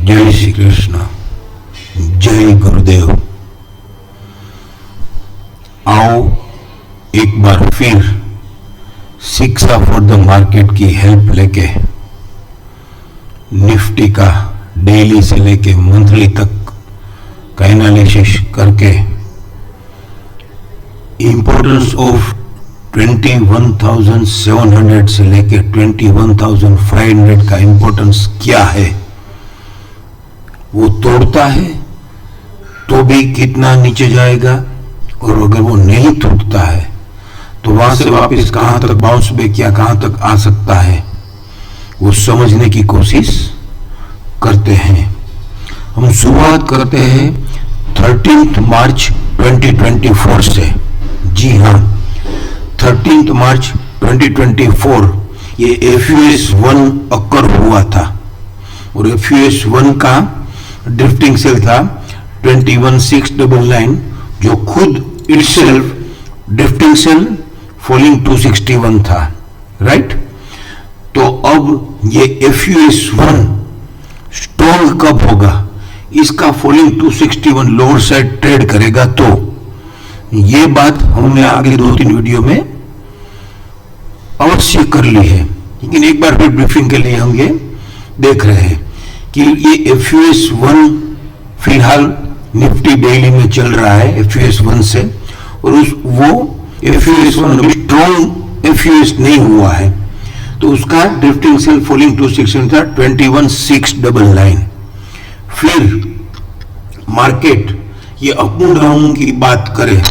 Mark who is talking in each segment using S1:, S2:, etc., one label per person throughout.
S1: जय श्री कृष्ण, जय गुरुदेव। आओ एक बार फिर शिक्षा फॉर द मार्केट की हेल्प लेके निफ्टी का डेली से लेके मंथली तक का एनालिसिस करके इंपॉर्टेंस ऑफ 21,700 से लेके 21,500 का इंपॉर्टेंस क्या है, वो तोड़ता है तो भी कितना नीचे जाएगा, और अगर वो नहीं टूटता है तो वहां से वापस कहां तक बाउंस बैक या कहां तक आ सकता है, वो समझने की कोशिश करते हैं। हम शुरुआत करते हैं 13 मार्च 2024 से। जी हाँ, 13 मार्च 2024 ये FUS1 अकर हुआ था, और FUS1 का ड्रिफ्टिंग सेल था 21,699, जो खुद इटसेल्फ ड्रिफ्टिंग सेल फॉलिंग 261 था, राइट। तो अब ये FUS1 स्ट्रॉन्ग कब होगा, इसका फॉलिंग 261 लोअर साइड ट्रेड करेगा, तो ये बात हमने आगे 2-3 वीडियो में अवश्य कर ली है, लेकिन एक बार फिर ब्रीफिंग के लिए हम ये देख रहे हैं कि ये FUS1 फिलहाल निफ्टी डेली में चल रहा है FUS1 से, और वो FUS1 स्ट्रॉन्ग FUS नहीं हुआ है, तो उसका ड्रिफ्टिंग सेल फॉलिंग 260 था 21,699। फिर मार्केट ये अप एंड डाउन की बात करें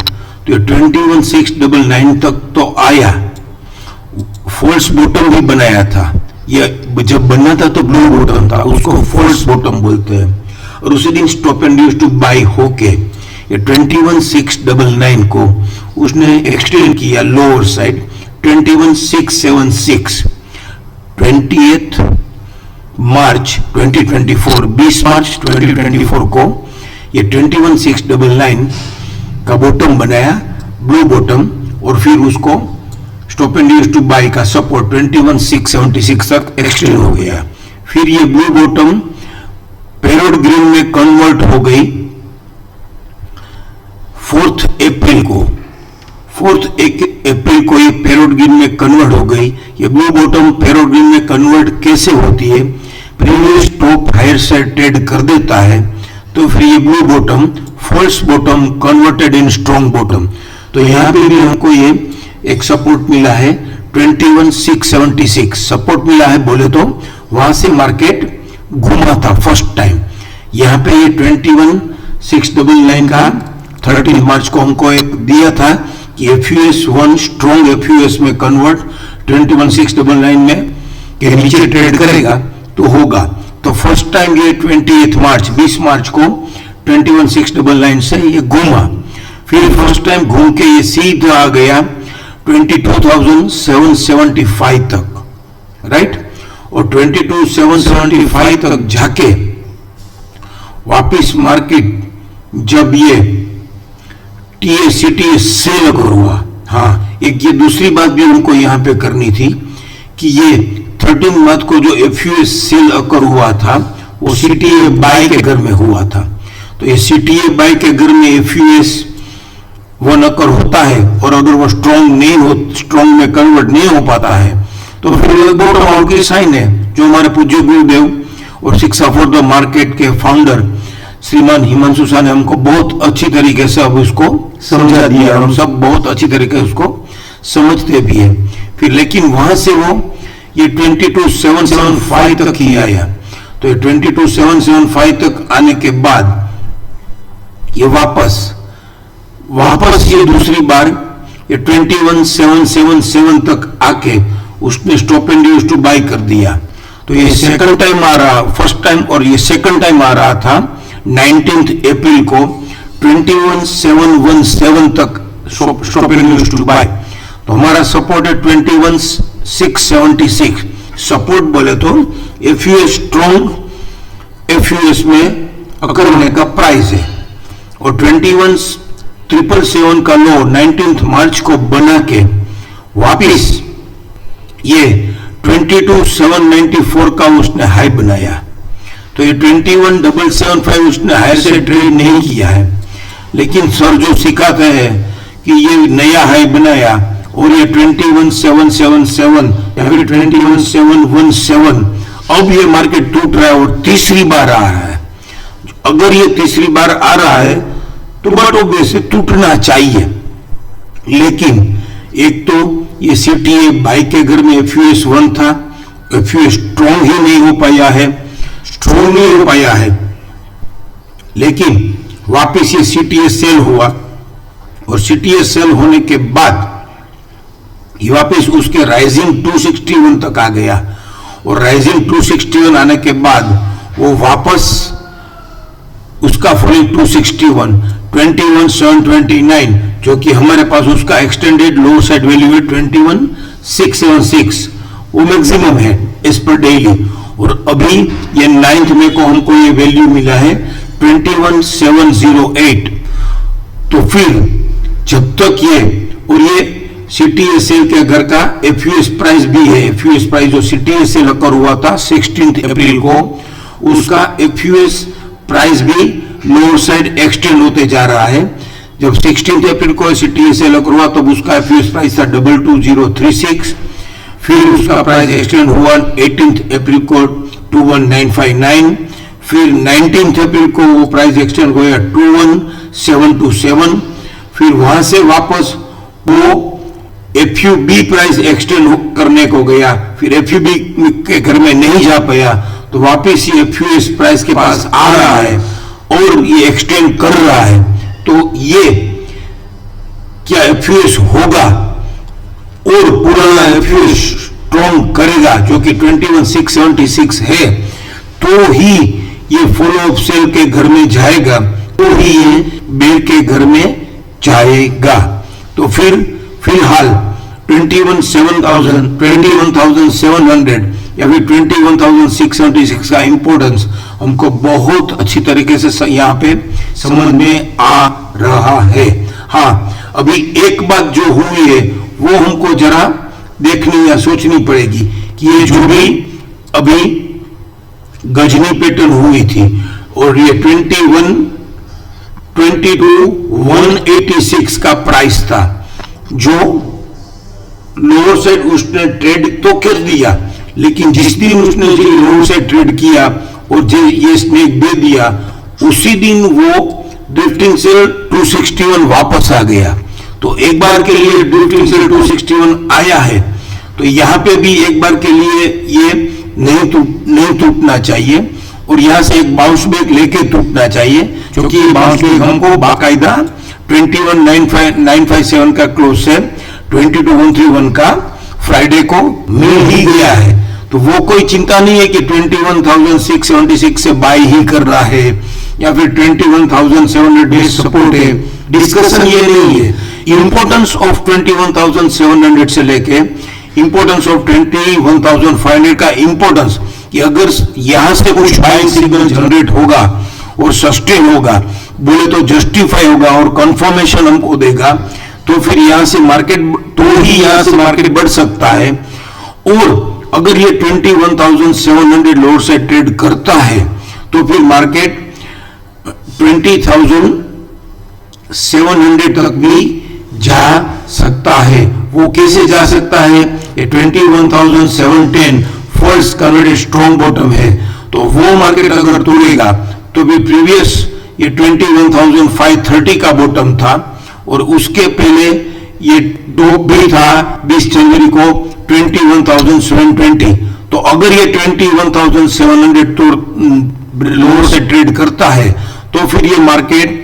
S1: तो 21,699 तक तो आया, फॉल्स बॉटम भी बनाया था। ये जब बना था तो ब्लू बॉटम था, उसको फॉल्स बॉटम बोलते हैं, और उसी दिन stop and use to buy होके ये 21,699 को उसने एक्सटेंड किया लोअर साइड 21,676। 20 मार्च 2024 20 मार्च 2024 को ये 21,699 का बॉटम बनाया, ब्लू बॉटम, और फिर उसको stop and use to buy का सपोर्ट 21,676 तक एक्सटेंड हो गया। फिर ये ब्लू बॉटम पैरोट ग्रीन में कन्वर्ट हो गई 4 अप्रैल को। 4 अप्रैल को ये पैरोट ग्रीन में कन्वर्ट हो गई। ये ब्लू बॉटम पैरोट ग्रीन में कन्वर्ट कैसे होती है, previous top higher side trade कर देता है, तो फिर ये blue bottom falls bottom converted in strong bottom. तो यहां पे भी हमको ये एक सपोर्ट मिला है 21,676 सपोर्ट मिला है बोले तो, वहां से मार्केट घुमा था फर्स्ट टाइम। यहां पे ये 21,699 का 13 मार्च को हमको एक दिया था कि FUS1 स्ट्रॉन्ग FUS में कन्वर्ट 21,699 में के नीचे ट्रेड करेगा तो होगा। तो फर्स्ट टाइम ये 20 मार्च 20 मार्च को 21,699 से ये घूमा, फिर फर्स्ट टाइम घूम के ये सीधा आ गया 22,775 तक, राइट। और 22,775 तक जाके वापिस मार्केट जब ये TS सेल हुआ। हाँ, एक ये दूसरी बात भी हमको यहां पे करनी थी कि ये 13 मार्च को जो FUS सेल अकर हुआ था वो CTA बाय के घर में हुआ था। तो ये CTA बाय के घर में FUS वो नकर होता है, और अगर वो स्ट्रॉन्ग में कन्वर्ट नहीं हो पाता है तो फिर बॉटम आउट की साइन है, जो हमारे पूज्य गुरुदेव और शिक्षा फॉर द मार्केट के फाउंडर श्रीमान हिमांशु शाह ने हमको बहुत अच्छी तरीके से अब उसको समझा दिया, और हम सब बहुत अच्छी तरीके से उसको समझते भी है। फिर लेकिन वहां से वो ये 22,775 तक ही आया। तो ये 22,775 तक आने के बाद ये वापस ये दूसरी बार ये 21,777 तक आके उसने stop and use to buy कर दिया। तो ये सेकंड टाइम आ रहा, फर्स्ट टाइम और ये सेकंड टाइम आ रहा था 19 अप्रैल को 21,717 तक stop and use to buy. तो हमारा सपोर्ट है 21,676 सपोर्ट बोले तो FUS स्ट्रॉन्ग FUS में अकर होने का प्राइस है, और 21,777 का लो 19 मार्च को बना के वापिस ये 22,794 का उसने हाई बनाया। तो ये 21,775 उसने हायर से ट्रेड नहीं किया है, लेकिन सर जो सिखाते हैं कि ये नया हाई बनाया और ये 21,777 या फिर 21,717, अब ये मार्केट टूट रहा है और तीसरी बार आ रहा है। अगर ये तीसरी बार आ रहा है तो बट ऑब्वियसली टूटना चाहिए, लेकिन एक तो ये सीटीए बाई के घर में एफयूएस 1 था, एफयूएस स्ट्रॉन्ग ही नहीं हो पाया है, स्ट्रॉन्ग नहीं हो पाया है, लेकिन वापिस ये सीटीए सेल हुआ और सीटीए सेल होने के बाद ये वापिस उसके राइजिंग 261 तक आ गया और राइजिंग 261 आने के बाद वो वापस उसका फॉलिंग 261, 21,729 जो कि हमारे पास उसका एक्सटेंडेड लोअर साइड वैल्यू है 21,676, वो मैक्सिमम है इस पर डेली। और अभी ये 9 मई को हमको ये वैल्यू मिला है 21,708। तो फिर जब तक ये और ये सीटीएसएल के घर का एफयूएस प्राइस भी है, एफयूएस प्राइस जो सीटीएसएल अकर हुआ था 16 अप्रैल को, उसका एफयूएस प्राइस भी लोअर साइड एक्सटेंड होते जा रहा है। जब 16 अप्रैल को सीटीएसएल अकर हुआ तब उसका एफयूएस प्राइस था 22,036, फिर उसका प्राइस एक्सटेंड हुआ 18 अप्रैल को 21,959, फिर 19 अप्रैल को वो प्राइस एक्सटेंड हो गया 21,727, फिर वहां से वापस वो एफयूबी प्राइस एक्सटेंड करने को गया, फिर एफयूबी के घर में नहीं जा पाया तो वापस ये एफयूएस प्राइस के पास आ रहा है और ये एक्सटेंड कर रहा है। तो ये क्या एफयूएस होगा और पुराना एफयूएस स्ट्रॉन्ग करेगा जो कि 21,676 है, तो ही ये फॉलो अप सेल के घर में जाएगा, तो ही ये बेर के घर में जाएगा। तो फिर फिलहाल 21,700 या फिर 21,676 का इंपॉर्टेंस हमको बहुत अच्छी तरीके से यहाँ पे समझ में आ रहा है। हाँ, अभी एक बात जो हुई है वो हमको जरा देखनी या सोचनी पड़ेगी कि ये जो भी अभी गजनी पैटर्न हुई थी और ये 22,186 का प्राइस था, जो लोअर साइड उसने ट्रेड तो कर दिया, लेकिन जिस दिन उसने लोअर साइड ट्रेड किया और ये स्नेक दे दिया उसी दिन वो ड्रिफ्टिंग सेल 261 वापस आ गया। तो एक बार के लिए ड्रिफ्टिंग सेल 261 आया है, तो यहां पे भी एक बार के लिए ये नहीं टूटना चाहिए और यहां से एक बाउंस बैक लेके टूटना चाहिए, क्योंकि ये बाउंस बैक हमको बाकायदा 21,957 का क्लोज से 22,131 का फ्राइडे को मिल ही गया है। तो वो कोई चिंता नहीं है कि 21,676 से बाय ही कर रहा है या फिर 21,700 बेस सपोर्ट है, डिस्कशन ये नहीं है। इंपॉर्टेंस ऑफ 21,700 से लेके इंपॉर्टेंस ऑफ 21,500 का इंपॉर्टेंस कि अगर यहां से कुछ बाइंग सिग्नल जनरेट होगा और सस्टेन होगा, बोले तो जस्टिफाई होगा और कंफर्मेशन हमको देगा, तो फिर यहां से मार्केट बढ़ सकता है। और अगर ये 21,700 लोअर से ट्रेड करता है तो फिर मार्केट 20,700 तक भी जा सकता है। वो कैसे जा सकता है? ये 21,710 फर्स्ट कन्वर्टेड स्ट्रॉन्ग बॉटम है, तो वो मार्केट अगर तोड़ेगा तो भी प्रीवियस ये 21,530 का बॉटम था और उसके पहले ये डॉप भी था 20 जनवरी को 21,720। तो अगर ये 21,700 तोड़ लोअर से ट्रेड करता है तो फिर ये मार्केट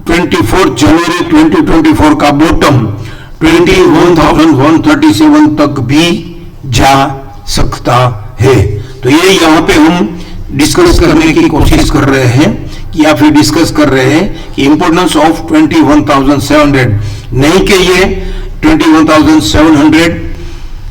S1: 24 जनवरी 2024 का बॉटम 21,137 तक भी जा सकता है। तो ये यहाँ पे हम डिस्कस करने की कोशिश कर रहे हैं कि या फिर डिस्कस कर रहे हैं कि इंपॉर्टेंस ऑफ 21,700, नहीं कि ये 21,700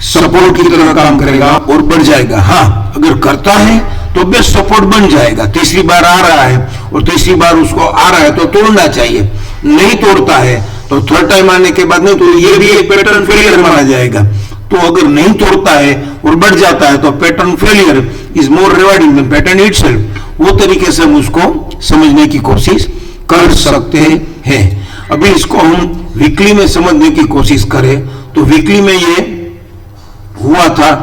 S1: सपोर्ट की तरह काम करेगा और बढ़ जाएगा। हाँ, अगर करता है तो बेस्ट सपोर्ट बन जाएगा, तीसरी बार आ रहा है और तीसरी बार उसको आ रहा है तो तोड़ना चाहिए। नहीं तोड़ता है तो थर्ड टाइम आने के बाद नहीं, तो ये भी एक पैटर्न फेलियर माना जाएगा। तो अगर नहीं तोड़ता है और बढ़ जाता है तो pattern failure, is more rewarding than pattern itself, वो तरीके से हम उसको समझने की कोशिश कर सकते हैं। अभी इसको हम वीकली में समझने की कोशिश करें तो वीकली में ये हुआ था,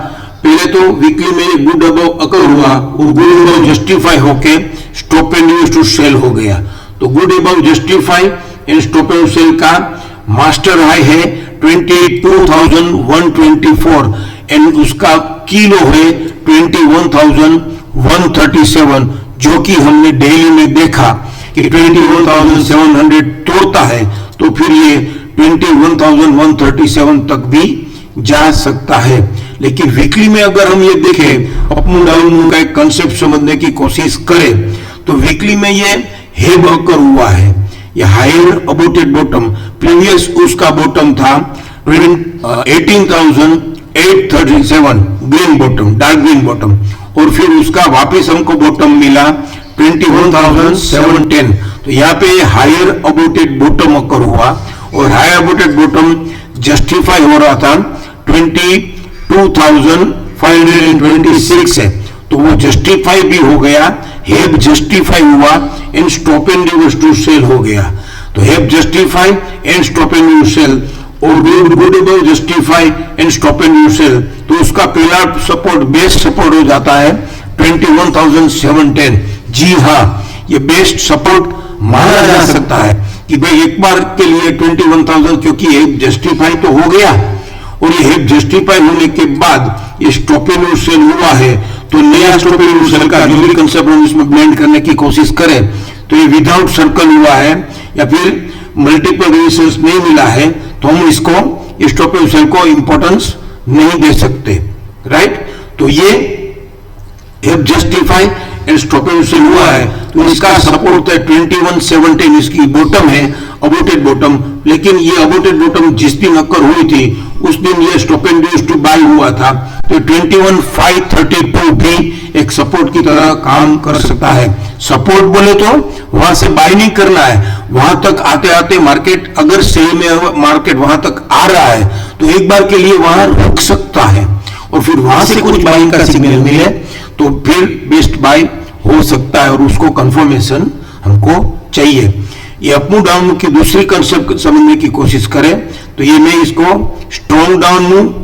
S1: पहले तो वीकली में ये गुड अबव अकर हुआ और गुड अबव जस्टिफाई होके stop and use to sell हो गया। तो good above justify and stop and sell का मास्टर हाई है 22,124 एंड उसका किलो है 21,137, जो कि हमने डेली में देखा कि 21,700 तोड़ता है तो फिर ये 21,137 तक भी जा सकता है। लेकिन वीकली में अगर हम ये देखें, अप डाउन का एक कंसेप्ट समझने की कोशिश करें तो वीकली में ये हेब अकर हुआ है, ये हायर अबाउटेड बॉटम, प्रीवियस उसका बॉटम था 18,837 green bottom, dark green bottom, और फिर उसका वापस हमको बॉटम मिला 21,710। तो यहाँ पे हायर अबाउटेड बॉटम अकर हुआ और हायर अबाउटेड बॉटम जस्टिफाई हो रहा था 22,526 है, तो वो जस्टिफाई भी हो गया, हेब जस्टिफाई हुआ and stop and use to sell हो गया। तो have justify and stop and use sell और good above justify and stop and use sell, तो उसका पहला सपोर्ट बेस्ट सपोर्ट हो जाता है 21,710। जी हाँ, ये बेस्ट सपोर्ट माना जा सकता है कि भाई एक बार के लिए 21,000, क्योंकि हेब जस्टिफाई तो हो गया और ये हेब जस्टिफाई होने के बाद ये स्टॉप एंड यूज सेल हुआ है, तो नया स्टॉप एंड यूज सेल का जो भी कंसेप्ट हम इसमें ब्लेंड करने की कोशिश करें तो ये विदाउट सर्कल हुआ है या फिर मल्टीपल रेजिस्टेंस नहीं मिला है, तो हम इसको स्टॉप एंड सेल को इंपॉर्टेंस नहीं दे सकते, राइट। तो ये हेब justify and stop and sell हुआ है तो इसका सपोर्ट है 21,710, इसकी बॉटम है अबाउटेड बॉटम, लेकिन ये अबाउटेड बॉटम जिस दिन अकर हुई थी उस दिन ये stop and use to buy हुआ था, तो 21,532 भी एक सपोर्ट की तरह काम कर सकता है। सपोर्ट बोले तो वहां से बाय नहीं करना है, वहां तक आते आते मार्केट अगर सही में मार्केट वहां तक आ रहा है तो एक बार के लिए वहां रुक सकता है और फिर वहां से कुछ बाइंग का सिग्नल मिले तो फिर बेस्ट बाय हो सकता है और उसको कंफर्मेशन हमको चाहिए। ये अप डाउन की दूसरी कंसेप्ट समझने की कोशिश करें तो ये मैं इसको strong down move,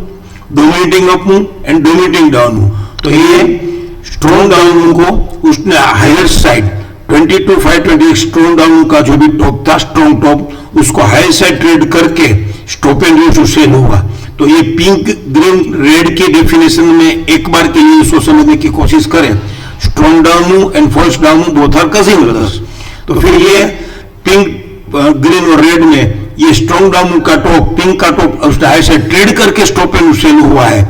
S1: dominating up move and dominating down move, तो ये स्ट्रॉन्ग डाउन मूव को उसने हायर साइड 22,520 स्ट्रॉन्ग डाउन का जो भी टॉप था स्ट्रॉन्ग टॉप, उसको हायर साइड ट्रेड करके stop and use to sell होगा। तो ये पिंक ग्रीन रेड की डेफिनेशन में एक बार के लिए उसको समझने की कोशिश करें, strong down move and falls down move both are cousin brothers. तो फिर ये पिंक ग्रीन और रेड में ये स्ट्रॉन्ग डाउन का टॉप, पिंक का टॉप हाई साइड ट्रेड करके स्टॉप एंड सेल हुआ है,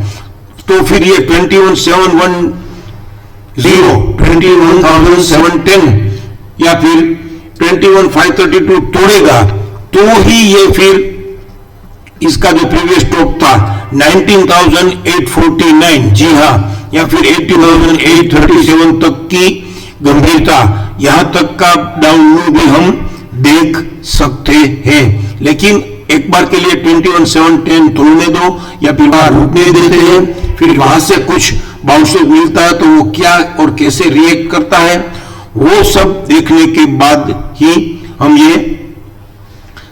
S1: तो फिर ये 21,710, 21,710 या फिर 21,532 तोड़ेगा तो ही ये फिर इसका जो प्रीवियस टॉप था 19,849, जी हाँ, या फिर 18,837 तक की गंभीरता, यहां तक का डाउन मूव भी हम देख सकते हैं। लेकिन एक बार के लिए 21,710 तोड़ने दो या फिर वहां रुकने देते हैं, फिर वहां से कुछ बाउंस मिलता है तो वो क्या और कैसे रिएक्ट करता है, वो सब देखने के बाद ही हम ये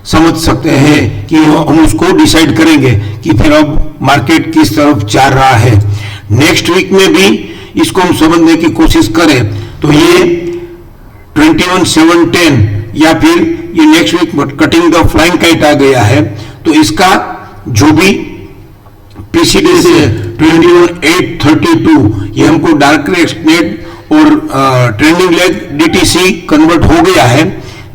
S1: समझ सकते हैं कि हम उसको डिसाइड करेंगे कि फिर अब मार्केट किस तरफ जा रहा है। नेक्स्ट वीक में भी इसको हम समझने की कोशिश करें तो ये 21,710 या फिर ये next week cutting the flying kite आ गया है, तो इसका जो भी पीसीडी से 21,832 ये हमको डार्क नेट और ट्रेंडिंग लेग डीटीसी कन्वर्ट हो गया है,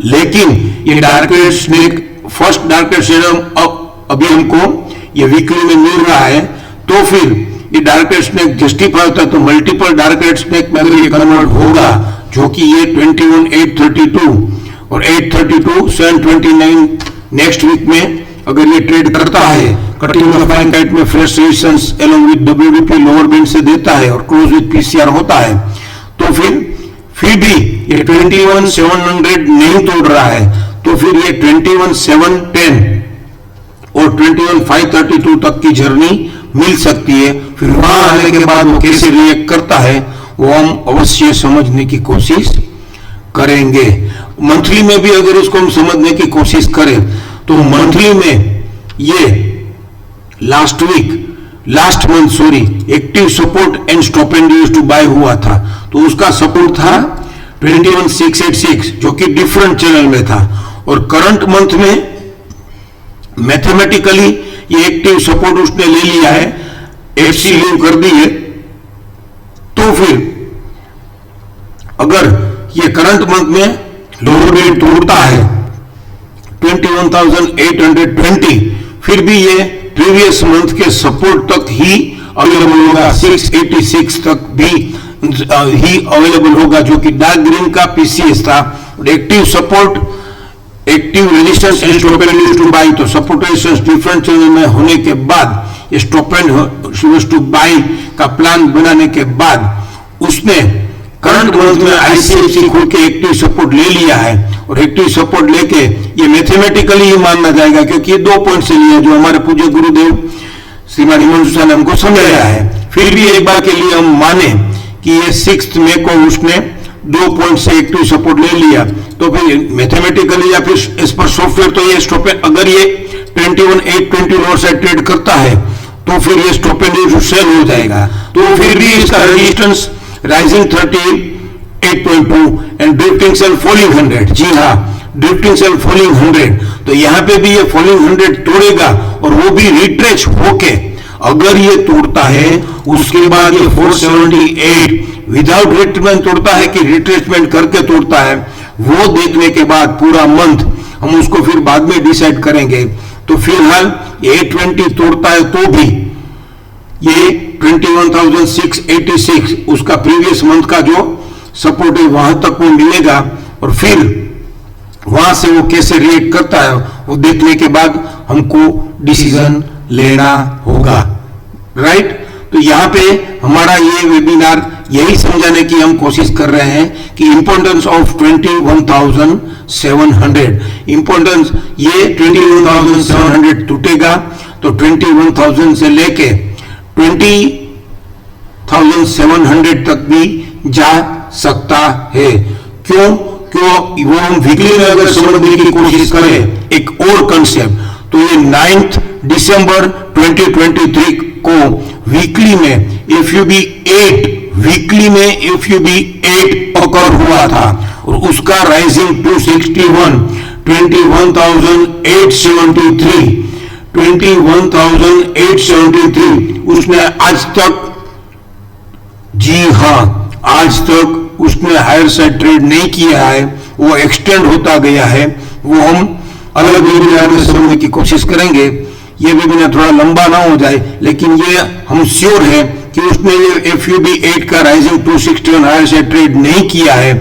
S1: लेकिन ये dark snake first dark snake अभी हमको ये वीकली में मिल रहा है, तो फिर ये डार्क स्नेक जस्टिफाई होता है तो मल्टीपल डार्क स्नेक में अगर ये कन्वर्ट होगा जो कि ये 21,832 और 832 729 नेक्स्ट वीक में अगर ये ट्रेड करता है, कटिंग द फ्लाइंग काइट में fresh resistance along with WDP lower band से देता है और क्लोज विद पीसीआर होता है, तो फिर भी ये 21,700 नहीं तोड़ रहा है, तो फिर ये 21,710 और 21,532 तक की जर्नी मिल सकती है। फिर वहां आने के बाद वो कैसे रिएक्ट करता है वो हम अवश्य समझने की कोशिश करेंगे। मंथली में भी अगर इसको हम समझने की कोशिश करें तो मंथली में ये last month active support and stop and use to buy हुआ था, तो उसका सपोर्ट था 21,686 जो कि डिफरेंट चैनल में था, और करंट मंथ में मैथमेटिकली ये एक्टिव सपोर्ट उसने ले लिया है, एफसी लीव कर दी है। तो फिर अगर ये करंट मंथ में लोअर बैंड तोड़ता है 21,820, फिर भी ये प्रीवियस मंथ के सपोर्ट तक ही अवेलेबल होगा, 686 तक भी ही अवेलेबल होगा, जो कि डार्क ग्रीन का पीसीएस था। Active support, active resistance and stop and use to buy, तो सपोर्ट रेजिस्टेंस डिफरेंट चैनल में होने के बाद ये stop and use to buy का प्लान बनाने के बाद उसने करंट मंथ में आईसीएफसी खोल के एक्टिव सपोर्ट ले लिया है, और एक्टिव सपोर्ट लेके ये मैथमेटिकली ही मानना जाएगा, क्योंकि ये 2 पॉइंट से लिया जो हमारे पूज्य गुरुदेव श्रीमान हिमांशु ने हमको समझाया है। फिर भी एक बार के लिए हम माने कि ये 6 मई को उसने 2 पॉइंट से एक्टिव सपोर्ट ले लिया, तो फिर मैथमेटिकली या फिर इस पर सॉफ्टवेयर तो ये स्टॉप एंड, अगर ये 21,820 लोअर साइड ट्रेड करता है तो फिर ये स्टॉप एंड यूज सेल हो जाएगा। तो फिर भी इसका resistance rising 38.2 and drifting sell falling 100, जी हाँ, ड्रिफ्टिंग सेल फॉलिंग 100, तो यहां पे भी ये फॉलिंग 100 तोड़ेगा, और वो भी रिट्रेस होके अगर ये तोड़ता है उसके बाद ये 478 विदाउट रिट्रेसमेंट तोड़ता है कि रिट्रेसमेंट करके तोड़ता है, वो देखने के बाद पूरा मंथ हम उसको फिर बाद में डिसाइड करेंगे। तो फिलहाल 820 तोड़ता है तो भी ये 21,686 उसका प्रीवियस मंथ का जो सपोर्ट है वहां तक वो मिलेगा, और फिर वहां से वो कैसे रिएक्ट करता है वो देखने के बाद हमको डिसीजन लेना होगा, राइट। तो यहाँ पे हमारा ये वेबिनार यही समझाने की हम कोशिश कर रहे हैं कि इंपॉर्टेंस ऑफ 21,700, इंपॉर्टेंस ये 21,700 टूटेगा तो 21,000 से लेके 20,700 तक भी जा सकता है। क्यों वो हम वीकली में अगर समझने की कोशिश करें एक और कंसेप्ट, तो ये 9 दिसंबर 2023 को वीकली में FUB 8 अकर हुआ था, और उसका राइजिंग 261 21,873 उसने आज तक, जी हाँ, आज तक उसने हायर साइड ट्रेड नहीं किया है, वो एक्सटेंड होता गया है। वो हम अलग वेबिनार में समझने की कोशिश करेंगे, ये वेबिनार थोड़ा लंबा ना हो जाए, लेकिन ये हम श्योर है कि उसने ये FUB 8 का राइजिंग 261 हायर साइड ट्रेड नहीं किया है,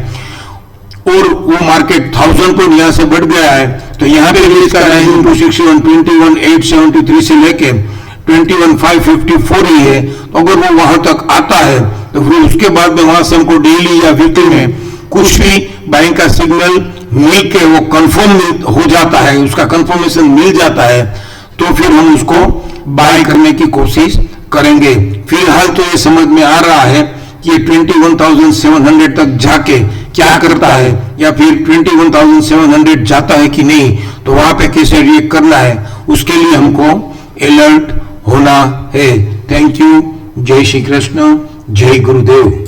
S1: और वो मार्केट 1000 पॉइंट यहां से बढ़ गया है, तो यहां पे भी इसका राइजिंग 261 21,873 से लेके 21,554 ही है। तो अगर वो वहां तक आता है तो फिर उसके बाद में वहां से हमको डेली या वीकली में कुछ भी बाइंग का सिग्नल मिल के वो कंफर्म हो जाता है, उसका कंफर्मेशन मिल जाता है, तो फिर हम उसको बाय करने की कोशिश करेंगे। फिलहाल तो ये समझ में आ रहा है कि ये 21,700 तक जाके क्या करता है, या फिर 21,700 जाता है कि नहीं, तो वहां पे कैसे रिएक्ट करना है, उसके लिए हमको अलर्ट होना है। Thank you. जय श्री कृष्ण, जय गुरुदेव।